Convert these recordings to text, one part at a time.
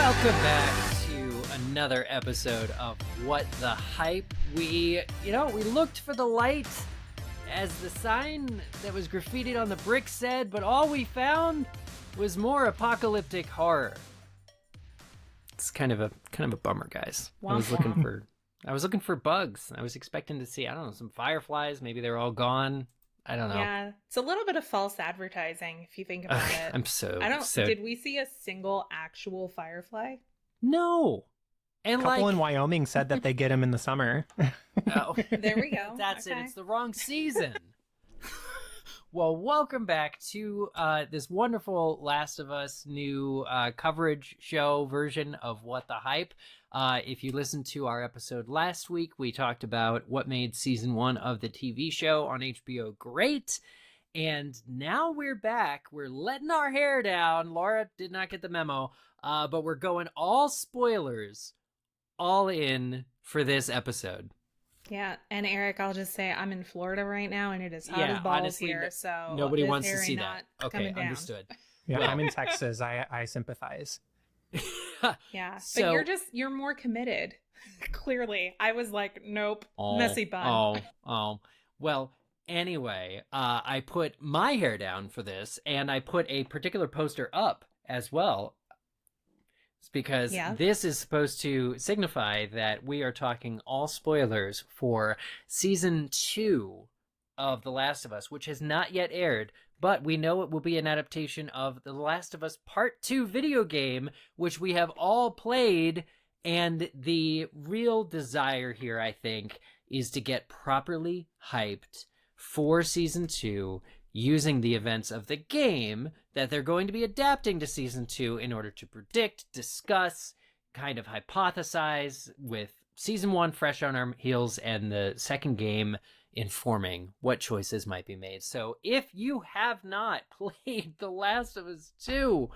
Welcome back to another episode of What the Hype. We looked for the light, as the sign that was graffitied on the brick said, but all we found was more apocalyptic horror. It's kind of a bummer, guys. I was looking for bugs. I was expecting to see, I don't know, some fireflies. Maybe they're all gone. I don't know. Yeah, it's a little bit of false advertising if you think about it. Did we see a single actual firefly? No. And a couple in Wyoming said that they get them in the summer. Oh, there we go. That's okay. It. It's the wrong season. Well, welcome back to this wonderful Last of Us new coverage show version of What the Hype. If you listened to our episode last week, we talked about what made season 1 of the TV show on HBO great. And now we're back. We're letting our hair down. Laura did not get the memo, but we're going all spoilers, all in for this episode. Yeah, and Eric, I'll just say I'm in Florida right now, and it is hot as balls honestly, so nobody wants to see that. Okay, understood. Yeah, I'm in Texas. I sympathize. Yeah, but you're more committed. Clearly, I was like, nope, messy bun. Well, anyway, I put my hair down for this, and I put a particular poster up as well. It's because this is supposed to signify that we are talking all spoilers for season 2 of The Last of Us, which has not yet aired, but we know it will be an adaptation of The Last of Us Part 2 video game, which we have all played. And the real desire here, I think, is to get properly hyped for season 2 using the events of the game that they're going to be adapting to season 2 in order to predict, discuss, kind of hypothesize, with season 1 fresh on our heels and the second game informing what choices might be made. So if you have not played The Last of Us 2,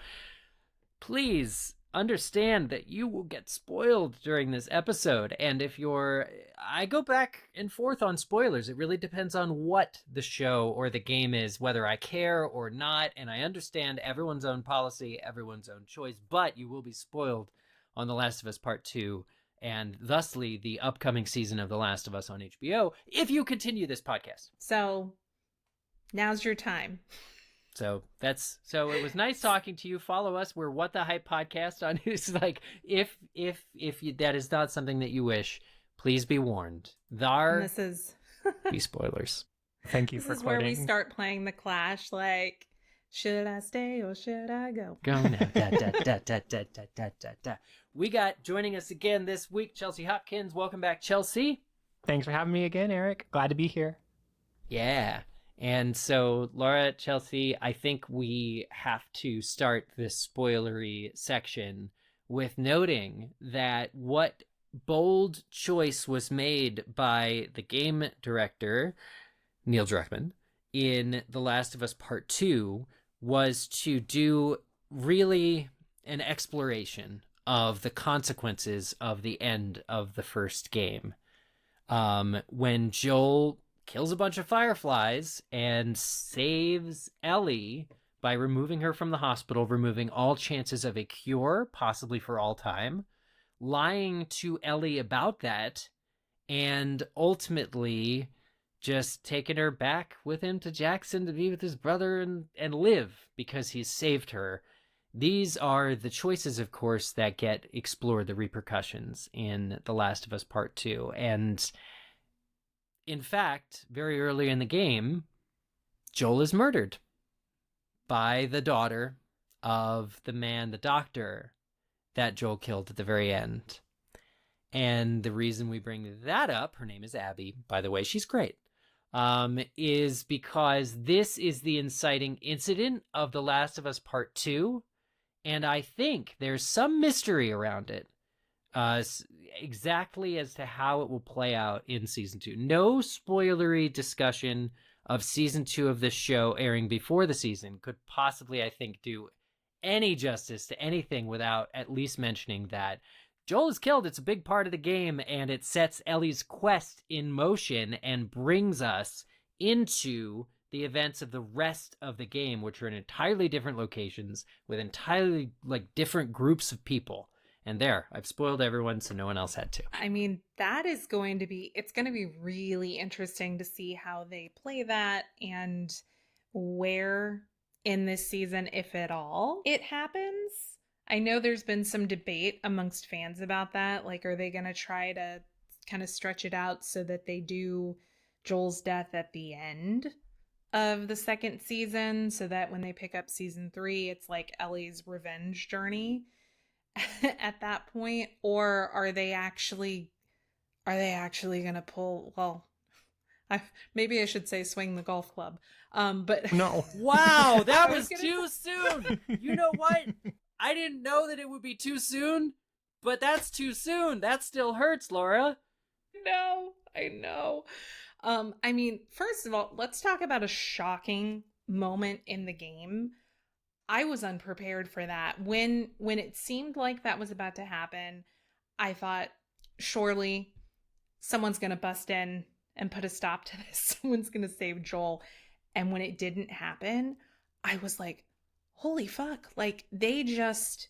please understand that you will get spoiled during this episode. And I go back and forth on spoilers. It really depends on what the show or the game is, whether I care or not. And I understand everyone's own policy, everyone's own choice, but you will be spoiled on The Last of Us Part 2 and thusly the upcoming season of The Last of Us on HBO if you continue this podcast. So now's your time. So it was nice talking to you. Follow us. We're What the Hype Podcast on who's like, if that is not something that you wish, please be warned. This is be spoilers. Thank you for quoting. This is where we start playing the Clash, like, should I stay or should I go? Go now. Da, da, da, da, da, da, da, da, da. We got joining us again this week, Chelsea Hopkins. Welcome back, Chelsea. Thanks for having me again, Eric. Glad to be here. Yeah. And so, Laura, Chelsea, I think we have to start this spoilery section with noting that what bold choice was made by the game director, Neil Druckmann, in The Last of Us Part 2 was to do really an exploration of the consequences of the end of the first game. When Joel kills a bunch of fireflies and saves Ellie by removing her from the hospital, removing all chances of a cure, possibly for all time, lying to Ellie about that, and ultimately just taking her back with him to Jackson to be with his brother and live because he's saved her. These are the choices, of course, that get explored, the repercussions in The Last of Us Part 2. And in fact, very early in the game, Joel is murdered by the daughter of the man, the doctor, that Joel killed at the very end. And the reason we bring that up, her name is Abby, by the way, she's great, is because this is the inciting incident of The Last of Us Part 2, and I think there's some mystery around it. Exactly as to how it will play out in season 2. No spoilery discussion of season 2 of this show airing before the season could possibly, I think, do any justice to anything without at least mentioning that Joel is killed. It's a big part of the game, and it sets Ellie's quest in motion and brings us into the events of the rest of the game, which are in entirely different locations with entirely different groups of people. And there, I've spoiled everyone, so no one else had to. I mean, it's going to be really interesting to see how they play that and where in this season, if at all, it happens. I know there's been some debate amongst fans about that. Like, are they going to try to kind of stretch it out so that they do Joel's death at the end of the second season, so that when they pick up season 3, it's like Ellie's revenge journey at that point? Or are they actually gonna pull, well, maybe I should say swing the golf club, but no. Wow, that was too soon. You know what, I didn't know that it would be too soon, but that's too soon. That still hurts, Laura. No, I know. I mean, first of all, let's talk about a shocking moment in the game. I was unprepared for that. When it seemed like that was about to happen, I thought, surely someone's going to bust in and put a stop to this. Someone's going to save Joel. And when it didn't happen, I was like, holy fuck. Like, they just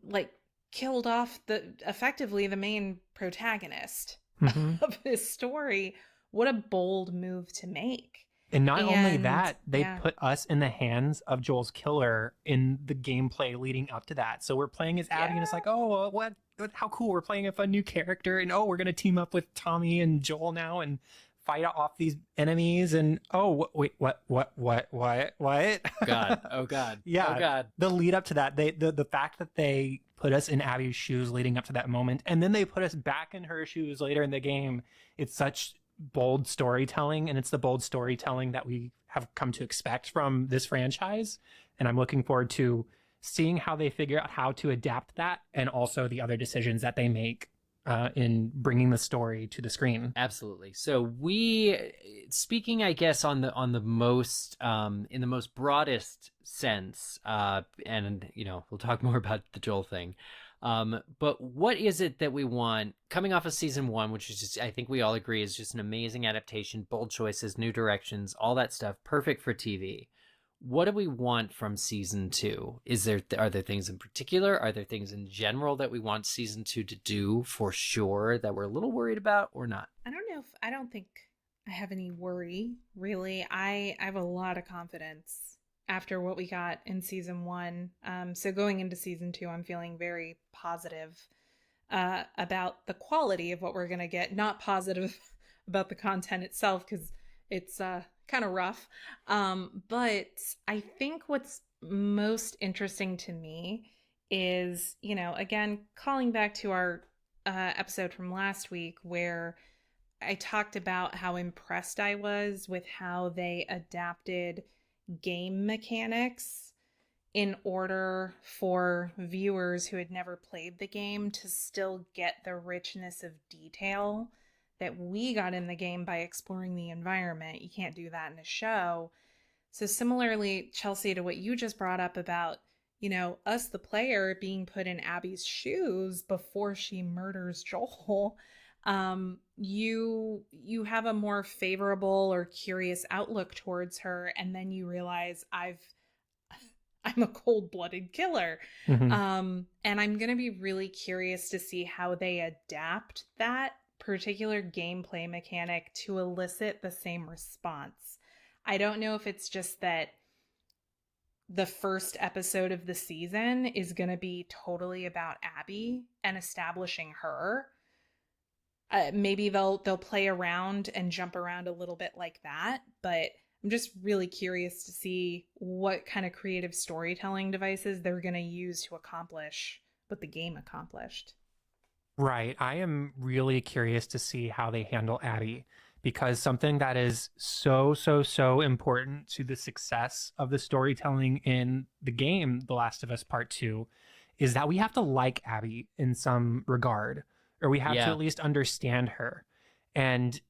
like killed off effectively the main protagonist of this story. What a bold move to make. And not only that, they put us in the hands of Joel's killer in the gameplay leading up to that. So we're playing as Abby, and it's like, oh, what? How cool! We're playing a fun new character, and oh, we're gonna team up with Tommy and Joel now and fight off these enemies. And oh, wait, what? God, oh God, yeah, oh God. The lead up to that, the fact that they put us in Abby's shoes leading up to that moment, and then they put us back in her shoes later in the game. It's such bold storytelling, and it's the bold storytelling that we have come to expect from this franchise, and I'm looking forward to seeing how they figure out how to adapt that, and also the other decisions that they make in bringing the story to the screen. Absolutely. So speaking, I guess, on the most in the most broadest sense, and we'll talk more about the Joel thing. But what is it that we want coming off of season 1, which is just, I think we all agree, is just an amazing adaptation, bold choices, new directions, all that stuff, perfect for TV. What do we want from season 2? Are there things in particular? Are there things in general that we want season 2 to do for sure that we're a little worried about, or not? I don't think I have any worry, really. I have a lot of confidence after what we got in season 1. So going into season 2, I'm feeling very positive about the quality of what we're going to get. Not positive about the content itself, because it's kind of rough. But I think what's most interesting to me is, again, calling back to our episode from last week where I talked about how impressed I was with how they adapted game mechanics in order for viewers who had never played the game to still get the richness of detail that we got in the game by exploring the environment. You can't do that in a show. So similarly, Chelsea, to what you just brought up about, us, the player, being put in Abby's shoes before she murders Joel, you have a more favorable or curious outlook towards her, and then you realize I'm a cold-blooded killer. Mm-hmm. And I'm gonna be really curious to see how they adapt that particular gameplay mechanic to elicit the same response. I don't know if it's just that the first episode of the season is gonna be totally about Abby and establishing her. Maybe they'll play around and jump around a little bit like that, but I'm just really curious to see what kind of creative storytelling devices they're going to use to accomplish what the game accomplished. Right. I am really curious to see how they handle Abby, because something that is so important to the success of the storytelling in the game, The Last of Us Part 2, is that we have to like Abby in some regard, or we have to at least understand her. And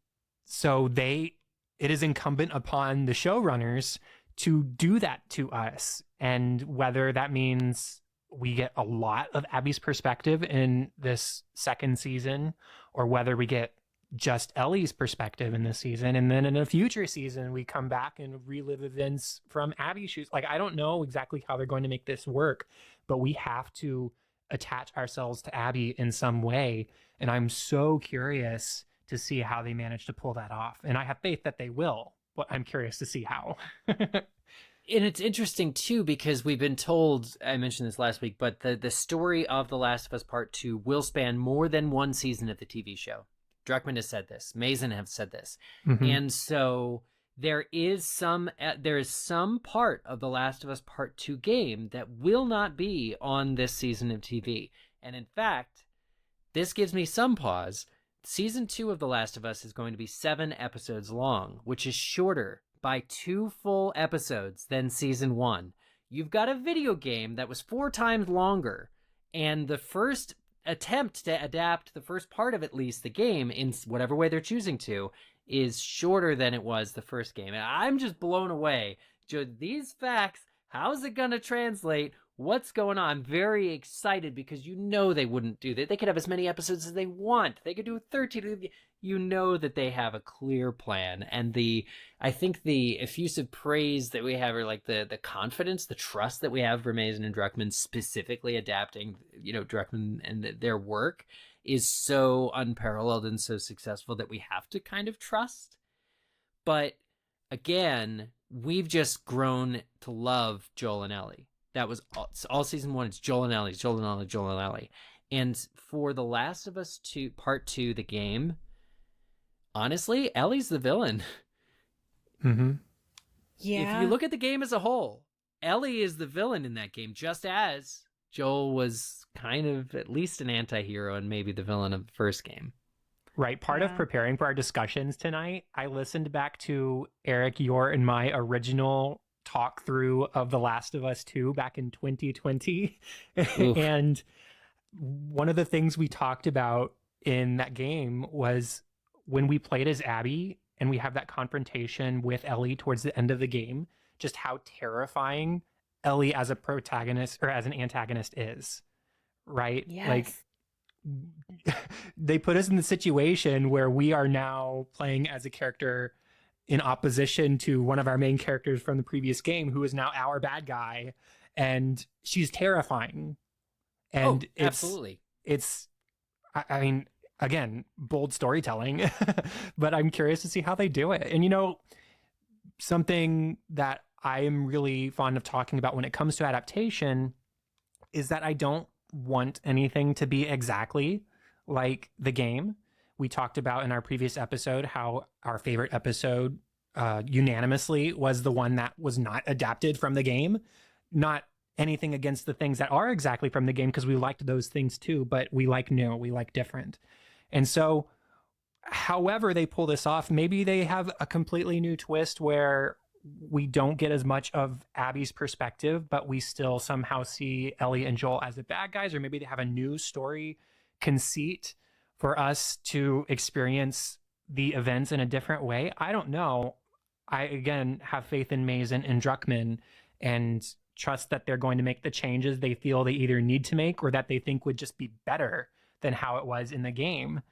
so it is incumbent upon the showrunners to do that to us. And whether that means we get a lot of Abby's perspective in this second season, or whether we get just Ellie's perspective in this season, and then in a future season we come back and relive events from Abby's shoes. Like, I don't know exactly how they're going to make this work, but we have to attach ourselves to Abby in some way. And I'm so curious to see how they manage to pull that off. And I have faith that they will, but I'm curious to see how. And it's interesting too, because we've been told, I mentioned this last week, but the story of The Last of Us Part 2 will span more than one season of the TV show. Druckmann has said this. Mazin have said this. Mm-hmm. And so there is some part of The Last of Us Part 2 game that will not be on this season of TV. And in fact, this gives me some pause. Season 2 of The Last of Us is going to be 7 episodes long, which is shorter by 2 full episodes than season 1. You've got a video game that was 4 times longer, and the first attempt to adapt the first part of at least the game in whatever way they're choosing to is shorter than it was the first game. And I'm just blown away. These facts, how's it going to translate? What's going on? I'm very excited because they wouldn't do that. They could have as many episodes as they want. They could do 13. You know that they have a clear plan. And I think the effusive praise that we have, or like the confidence, the trust that we have for Mazin and Druckmann specifically adapting, Druckmann and their work is so unparalleled and so successful that we have to kind of trust. But again, we've just grown to love Joel and Ellie. That was all season 1. It's Joel and Ellie, Joel and Ellie, Joel and Ellie. And for The Last of Us 2, Part 2, the game, honestly, Ellie's the villain. Mm-hmm. Yeah. If you look at the game as a whole, Ellie is the villain in that game, just as Joel was kind of at least an anti-hero and maybe the villain of the first game. Right. Part of preparing for our discussions tonight, I listened back to Eric, your and my original talk through of The Last of Us 2 back in 2020. And one of the things we talked about in that game was when we played as Abby and we have that confrontation with Ellie towards the end of the game, just how terrifying Ellie as a protagonist or as an antagonist is, right? Yes. Like they put us in the situation where we are now playing as a character in opposition to one of our main characters from the previous game, who is now our bad guy, and she's terrifying. And absolutely. I mean, again, bold storytelling, but I'm curious to see how they do it. And something that I am really fond of talking about when it comes to adaptation is that I don't want anything to be exactly like the game. We talked about in our previous episode how our favorite episode unanimously was the one that was not adapted from the game. Not anything against the things that are exactly from the game, because we liked those things too, but we like new, we like different. And so however they pull this off, maybe they have a completely new twist where we don't get as much of Abby's perspective, but we still somehow see Ellie and Joel as the bad guys, or maybe they have a new story conceit for us to experience the events in a different way. I don't know. I, again, have faith in Mazin and Druckmann and trust that they're going to make the changes they feel they either need to make or that they think would just be better than how it was in the game.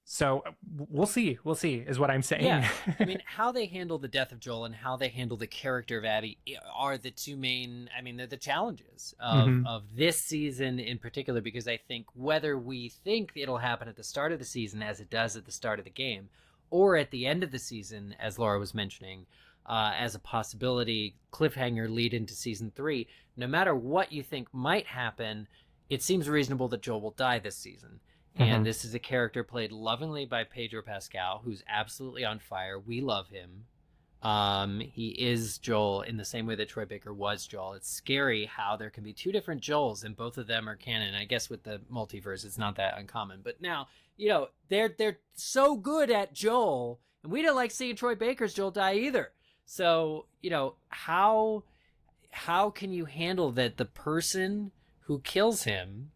So we'll see is what I'm saying. Yeah. I mean, how they handle the death of Joel and how they handle the character of Abby are the two main, they're the challenges of this season in particular, because I think whether we think it'll happen at the start of the season as it does at the start of the game, or at the end of the season, as Laura was mentioning, as a possibility cliffhanger lead into season 3, no matter what you think might happen, it seems reasonable that Joel will die this season. And this is a character played lovingly by Pedro Pascal, who's absolutely on fire. We love him. He is Joel in the same way that Troy Baker was Joel. It's scary how there can be two different Joels and both of them are canon. I guess with the multiverse, it's not that uncommon. But now, they're so good at Joel, and we don't like seeing Troy Baker's Joel die either. So, how can you handle that the person who kills him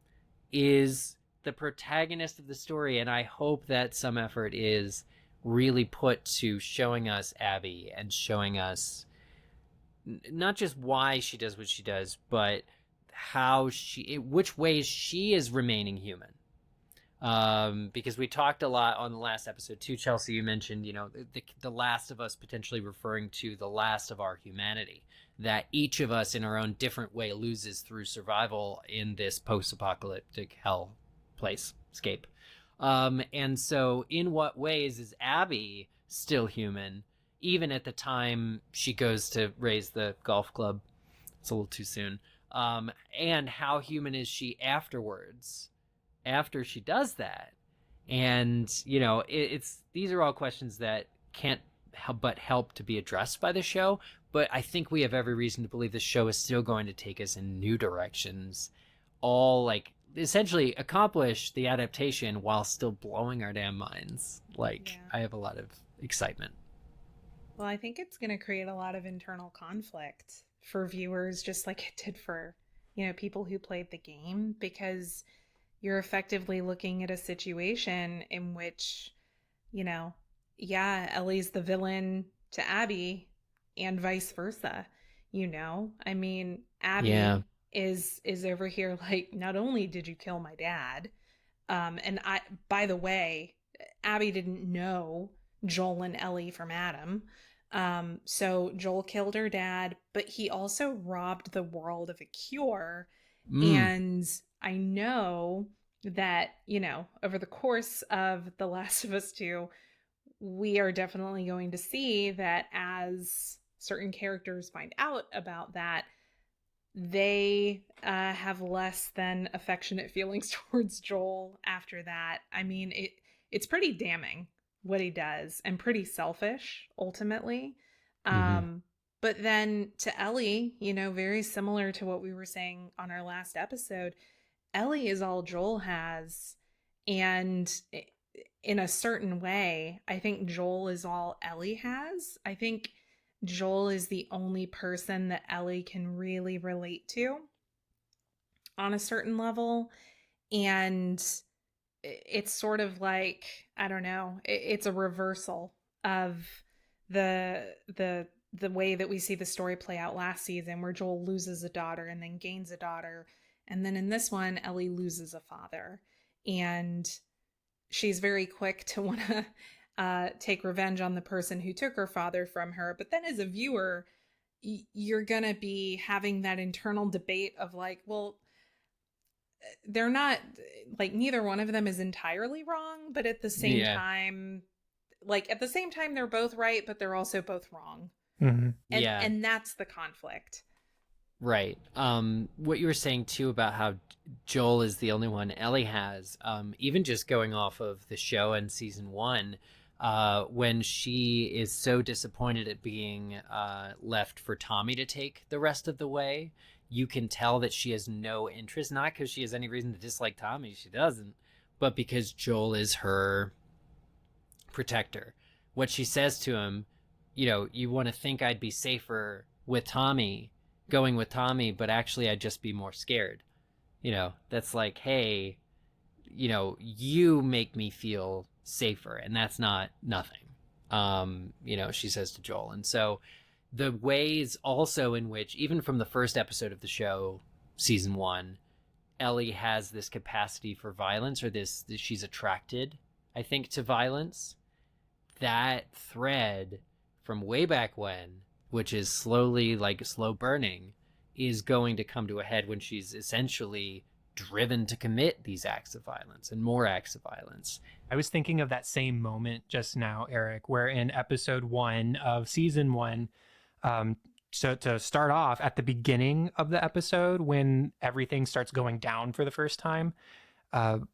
is the protagonist of the story? And I hope that some effort is really put to showing us Abby and showing us not just why she does what she does, but which ways she is remaining human. Because we talked a lot on the last episode too. Chelsea, you mentioned, the Last of Us potentially referring to the last of our humanity, that each of us in our own different way loses through survival in this post-apocalyptic hell place scape. And so in what ways is Abby still human even at the time she goes to raise the golf club? It's a little too soon. And how human is she afterwards, after she does that? And it's these are all questions that can't but help to be addressed by the show. But I think we have every reason to believe the show is still going to take us in new directions, all like essentially accomplish the adaptation while still blowing our damn minds. I have a lot of excitement. Well, I think it's going to create a lot of internal conflict for viewers, just like it did for, people who played the game, because you're effectively looking at a situation in which, Ellie's the villain to Abby and vice versa. I mean, Abby is over here like, not only did you kill my dad, and by the way, Abby didn't know Joel and Ellie from Adam. So Joel killed her dad, but he also robbed the world of a cure. And I know that, over the course of The Last of Us 2, we are definitely going to see that as certain characters find out about that, they have less than affectionate feelings towards Joel after that. I mean, it's pretty damning what he does, and pretty selfish ultimately. But then to Ellie, very similar to what we were saying on our last episode, Ellie is all Joel has. And in a certain way, I think Joel is all Ellie has. I think Joel is the only person that Ellie can really relate to on a certain level. And it's sort of like, I don't know, it's a reversal of the way that we see the story play out last season, where Joel loses a daughter and then gains a daughter. And then in this one, Ellie loses a father. And she's very quick to want to take revenge on the person who took her father from her. But then as a viewer, you're going to be having that internal debate of like, well, they're not, like, neither one of them is entirely wrong, but at the same time, they're both right, but they're also both wrong. And that's the conflict. Right. What you were saying too about how Joel is the only one Ellie has, even just going off of the show in season 1, when she is so disappointed at being left for Tommy to take the rest of the way, you can tell that she has no interest, not because she has any reason to dislike Tommy, she doesn't, but because Joel is her protector. What she says to him, you want to think I'd be safer with Tommy, going with Tommy, but actually I'd just be more scared. That's like, hey, you make me feel safer, and that's not nothing. She says to Joel. And so the ways also in which, even from the first episode of the show, season 1, Ellie has this capacity for violence, or she's attracted, I think, to violence. That thread from way back when, which is slowly, like slow burning, is going to come to a head when she's essentially driven to commit these acts of violence and more acts of violence. I was thinking of that same moment just now, Eric, where in episode 1 of season 1, so to start off at the beginning of the episode, when everything starts going down for the first time,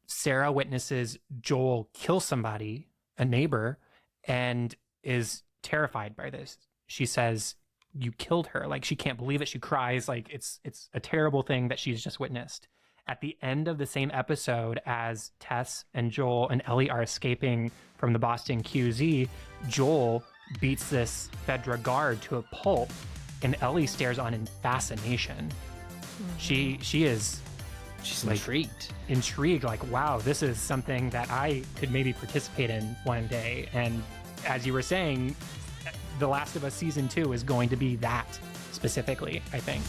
Sarah witnesses Joel kill somebody, a neighbor, and is terrified by this. She says, "You killed her." Like, she can't believe it. She cries. Like, it's a terrible thing that she's just witnessed. At the end of the same episode, as Tess and Joel and Ellie are escaping from the Boston QZ, Joel beats this Fedra guard to a pulp, and Ellie stares on in fascination. She's like, intrigued, like, wow, this is something that I could maybe participate in one day. And as you were saying, The Last of Us season 2 is going to be that specifically, I think.